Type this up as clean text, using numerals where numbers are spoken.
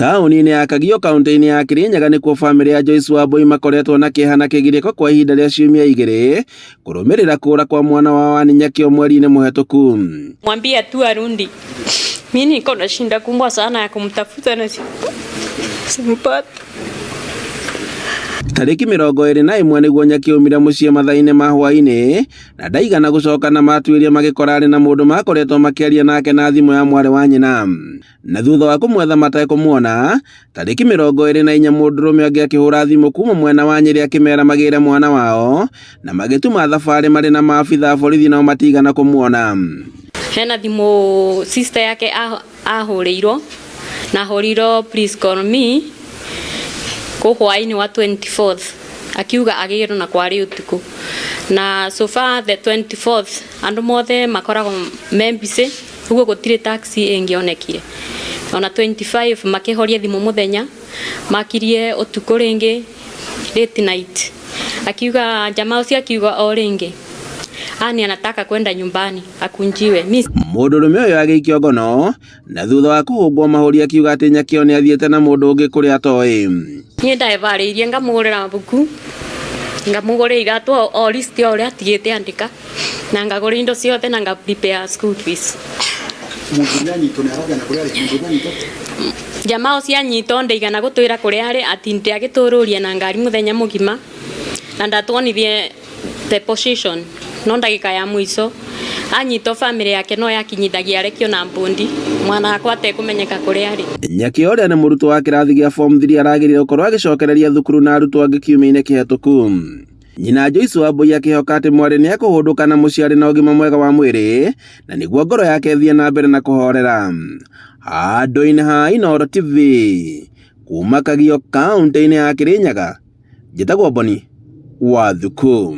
Taũni-inĩ ya Kagio kaunti-inĩ ya Kirinyaga nĩkuo bamĩrĩ ya Joyce Wambui makoretwo na kĩeha na kĩgirĩko kwa ihinda rĩa ciumia 2 kũrũmĩrĩra kũũra kwa mwana wao wa Nyakĩo mweri-inĩ mũhetũku. Mwambie tu arudi. Mimi niko na shinda kubwa sana ya kumtafuta na simpata. Tarĩki 21 nĩguo Nyakĩo aumire mũciĩ mathaa-inĩ ma hwaĩ-inĩ na ndaigana gũcoka na matuĩria magĩkora arĩ na mũndũ makoretwo makĩaria nake na thimũ ya mwarĩ wa nyina. Na thutha wa kũmwetha matekũmuona, tarĩki 24 mũndũrũme ũngĩ akĩhũra thimũ kuma mwena wa Nyĩrĩ akĩmera magĩre mwana wao na magĩtuma thabarĩ marĩ na maabitha a borithi nao matigana kũmuona. Hena thimũ sister yake ahũrĩirwo na ahũrĩirwo please call me hwaĩ-inĩ wa 24th akiuga agĩrwo na kwarĩ ũtukũ, na so far the 24th andũ mothe makoragwo membisi ũguo gũtirĩ taxi ĩngĩonekire. Ona 25 makĩhoria thimũ mũthenya makirie ũtukũ rĩngĩ late night, akiuga jamaa ũcio akiuga o rĩngĩ ani anataka kwenda nyumbani akunjiwe. Mũndũrũme ũyũ agĩikio ngono na thutha wa kũhũngwo mahũri akiuga atĩ Nyakĩo nĩ athiĩte na mũndũ ũngĩ kũrĩa atoĩ. Niĩ ndaebarĩirie ngamũgũrĩra buku, ngamũgũrĩra iratũ o list ya ũrĩa atigĩte andĩka na ngagũra indo ciothe na nga prepare school fees. Jamaa ũcio anyitwo ndaigana gũtwĩra kũrĩa arĩ atinde agĩtũrũria na ngari mũthenya mũgima na ndatwonithie the position no ndagĩka ya mũico anyitwo family yake no yakinyithagia arekio na mbundi mwana wakwa atekũmenyeka kũrĩa arĩ. Nyakĩo ũrĩa nĩ mũrutwo wa kĩrathi gĩa form 3 aragĩrĩire gũkorwo agĩcokereria thukuru na arutwo angĩ kiumia-inĩ kĩhetũku. Nyina Joyce Wambui akĩhoka atĩ mwarĩ nĩ ekũhũndũka na mũciarĩ na ũgima mwega wa mwĩrĩ na nĩguo ngoro yake ĩthiĩ na mbere na kũhorera. Handũ-inĩ ha Inooro TV kuma Kagio kaunti-inĩ ya Kirinyaga, njĩtagwo Boni Wathuku.